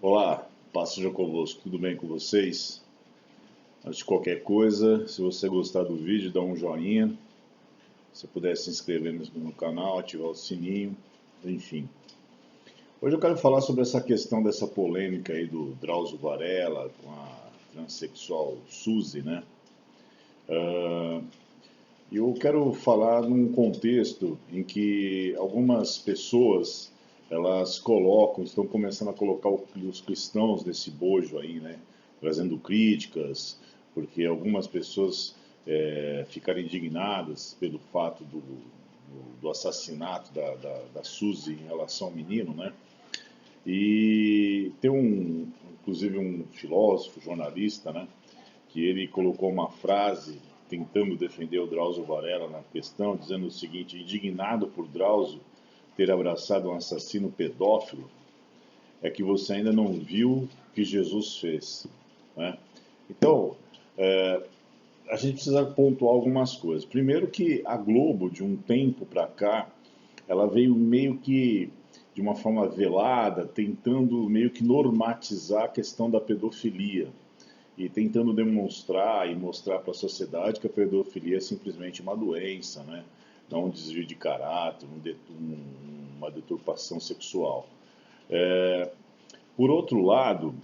Olá, paz seja convosco, tudo bem com vocês? Antes de qualquer coisa, se você gostar do vídeo, dá um joinha. Se puder se inscrever no canal, ativar o sininho, enfim. Hoje eu quero falar sobre essa questão dessa polêmica aí do Drauzio Varela com a transexual Suzy, né? Eu quero falar num contexto em que algumas pessoas elas estão começando a colocar os cristãos nesse bojo aí, né? Trazendo críticas, porque algumas pessoas ficaram indignadas pelo fato do assassinato da Suzy em relação ao menino, né? E tem inclusive um filósofo, jornalista, né? Que ele colocou uma frase tentando defender o Drauzio Varela na questão, dizendo o seguinte: indignado por Drauzio ter abraçado um assassino pedófilo, é que você ainda não viu o que Jesus fez, né? Então, a gente precisa pontuar algumas coisas. Primeiro que a Globo, de um tempo para cá, ela veio meio que de uma forma velada, tentando meio que normatizar a questão da pedofilia e tentando demonstrar e mostrar para a sociedade que a pedofilia é simplesmente uma doença, né? Não um desvio de caráter, uma deturpação sexual. Por outro lado,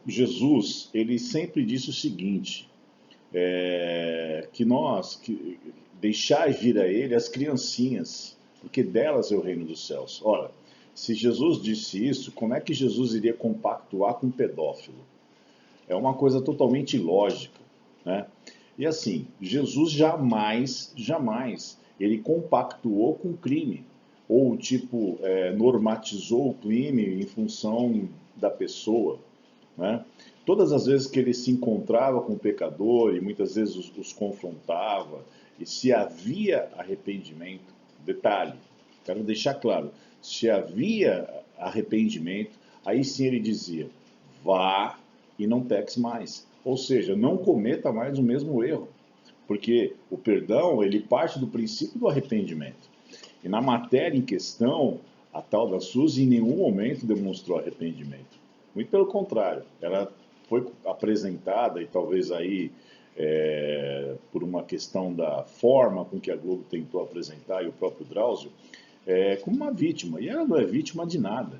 Jesus, ele sempre disse o seguinte, que deixai vir a ele as criancinhas, porque delas é o reino dos céus. Ora, se Jesus disse isso, como é que Jesus iria compactuar com um pedófilo? É uma coisa totalmente ilógica, né? E assim, Jesus jamais, ele compactuou com o crime, ou tipo, normatizou o crime em função da pessoa, né? Todas as vezes que ele se encontrava com o pecador, e muitas vezes os confrontava, e se havia arrependimento, detalhe, quero deixar claro, se havia arrependimento, aí sim ele dizia, vá e não peques mais. Ou seja, não cometa mais o mesmo erro. Porque o perdão, ele parte do princípio do arrependimento. E na matéria em questão, a tal da Suzy em nenhum momento demonstrou arrependimento. Muito pelo contrário, ela foi apresentada, e talvez aí por uma questão da forma com que a Globo tentou apresentar, e o próprio Drauzio, como uma vítima. E ela não é vítima de nada.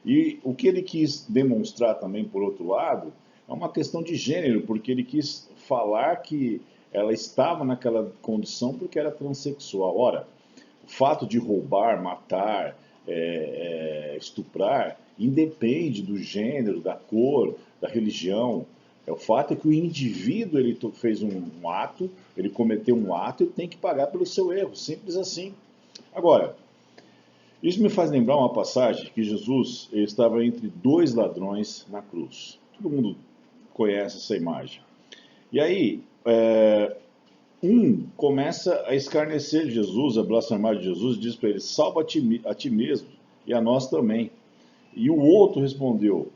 E o que ele quis demonstrar também, por outro lado, é uma questão de gênero, porque ele quis falar que ela estava naquela condição porque era transexual. Ora, o fato de roubar, matar, estuprar, independe do gênero, da cor, da religião. O fato é que o indivíduo ele fez um ato, ele cometeu um ato e tem que pagar pelo seu erro, simples assim. Agora, isso me faz lembrar uma passagem que Jesus estava entre dois ladrões na cruz. Todo mundo conhece essa imagem. E aí, um começa a escarnecer de Jesus, a blasfemar de Jesus, diz para ele, salva a ti mesmo e a nós também. E o outro respondeu,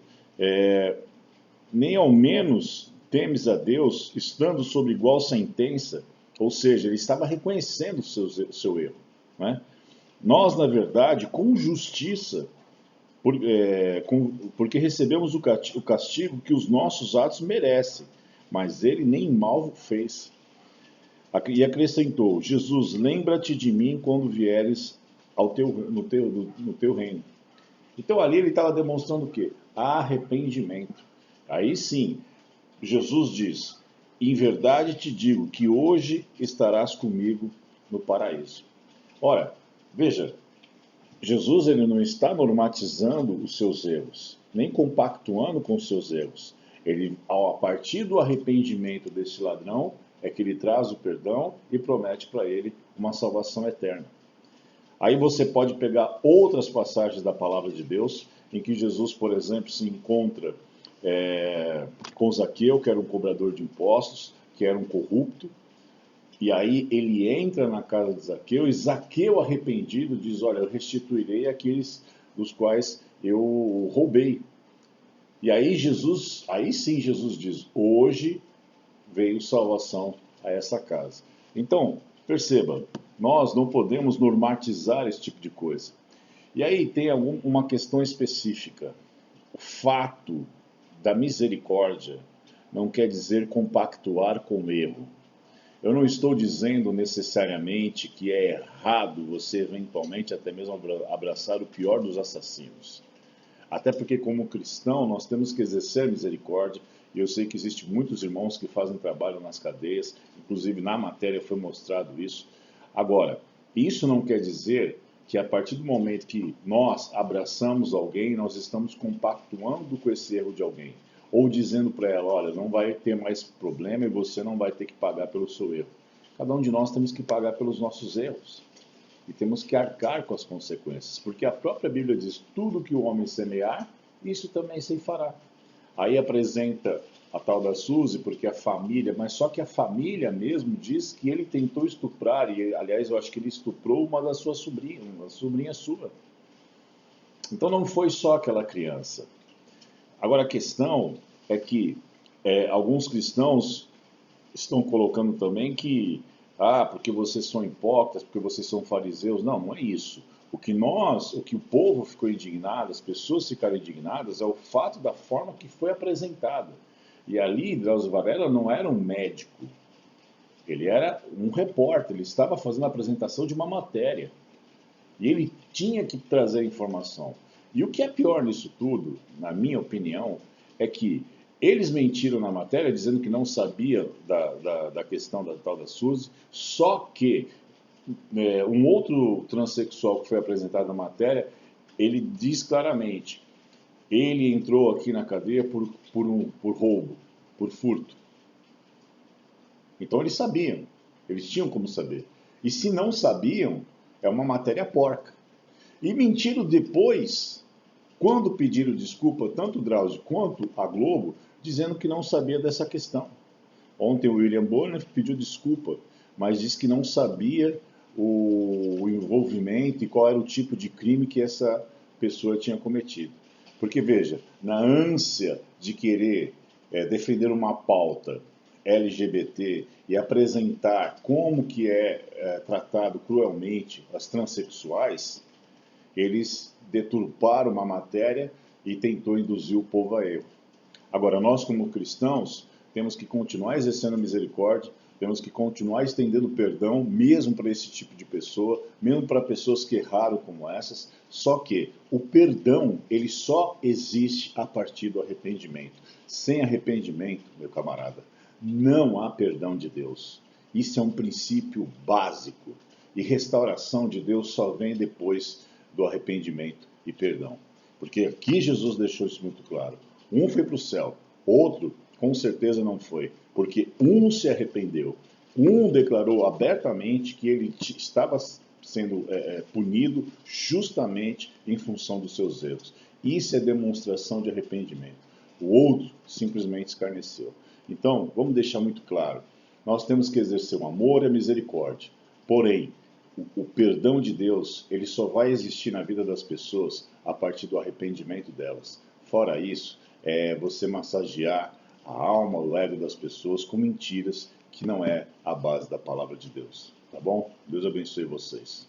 nem ao menos temes a Deus, estando sob igual sentença, ou seja, ele estava reconhecendo o seu erro, né? Nós, na verdade, com justiça, porque recebemos o castigo que os nossos atos merecem, mas ele nem mal fez. E acrescentou, Jesus, lembra-te de mim quando vieres no teu reino. Então ali ele estava demonstrando o quê? Arrependimento. Aí sim, Jesus diz, em verdade te digo que hoje estarás comigo no paraíso. Ora, veja, Jesus ele não está normatizando os seus erros, nem compactuando com os seus erros. Ele, a partir do arrependimento desse ladrão, é que ele traz o perdão e promete para ele uma salvação eterna. Aí você pode pegar outras passagens da palavra de Deus, em que Jesus, por exemplo, se encontra com Zaqueu, que era um cobrador de impostos, que era um corrupto, e aí ele entra na casa de Zaqueu, e Zaqueu arrependido diz, olha, eu restituirei aqueles dos quais eu roubei. E aí sim Jesus diz, hoje veio salvação a essa casa. Então, perceba, nós não podemos normatizar esse tipo de coisa. E aí tem uma questão específica. O fato da misericórdia não quer dizer compactuar com o erro. Eu não estou dizendo necessariamente que é errado você eventualmente até mesmo abraçar o pior dos assassinos. Até porque, como cristão, nós temos que exercer misericórdia. E eu sei que existem muitos irmãos que fazem trabalho nas cadeias, inclusive na matéria foi mostrado isso. Agora, isso não quer dizer que a partir do momento que nós abraçamos alguém, nós estamos compactuando com esse erro de alguém. Ou dizendo para ela, olha, não vai ter mais problema e você não vai ter que pagar pelo seu erro. Cada um de nós temos que pagar pelos nossos erros. E temos que arcar com as consequências. Porque a própria Bíblia diz, tudo que o homem semear, isso também se fará. Aí apresenta a tal da Suzy, porque a família, mas só que a família mesmo diz que ele tentou estuprar, e aliás eu acho que ele estuprou uma das suas sobrinhas, uma sobrinha sua. Então não foi só aquela criança. Agora a questão é que alguns cristãos estão colocando também que, porque vocês são hipócritas, porque vocês são fariseus. Não, não é isso. O que o povo ficou indignado, as pessoas ficaram indignadas, é o fato da forma que foi apresentada. E ali, Drauzio Varela não era um médico, ele era um repórter, ele estava fazendo a apresentação de uma matéria. E ele tinha que trazer informação. E o que é pior nisso tudo, na minha opinião, é que eles mentiram na matéria dizendo que não sabia da questão da tal da Suzy, só que um outro transexual que foi apresentado na matéria, ele diz claramente, ele entrou aqui na cadeia por roubo, por furto. Então eles sabiam, eles tinham como saber. E se não sabiam, é uma matéria porca. E mentiram depois, quando pediram desculpa, tanto o Drauzio quanto a Globo, dizendo que não sabia dessa questão. Ontem o William Bonner pediu desculpa, mas disse que não sabia o envolvimento e qual era o tipo de crime que essa pessoa tinha cometido. Porque, veja, na ânsia de querer defender uma pauta LGBT e apresentar como que é tratado cruelmente as transexuais, eles deturparam uma matéria e tentou induzir o povo a erro. Agora, nós como cristãos, temos que continuar exercendo a misericórdia, temos que continuar estendendo perdão, mesmo para esse tipo de pessoa, mesmo para pessoas que erraram como essas, só que o perdão, ele só existe a partir do arrependimento. Sem arrependimento, meu camarada, não há perdão de Deus. Isso é um princípio básico. E restauração de Deus só vem depois do arrependimento e perdão. Porque aqui Jesus deixou isso muito claro. Um foi para o céu, outro com certeza não foi. Porque um se arrependeu, um declarou abertamente que ele estava sendo punido justamente em função dos seus erros. Isso é demonstração de arrependimento. O outro simplesmente escarneceu. Então, vamos deixar muito claro. Nós temos que exercer o amor e a misericórdia. Porém, o perdão de Deus, ele só vai existir na vida das pessoas a partir do arrependimento delas. Fora isso, é você massagear a alma, o ego das pessoas com mentiras que não é a base da palavra de Deus. Tá bom? Deus abençoe vocês.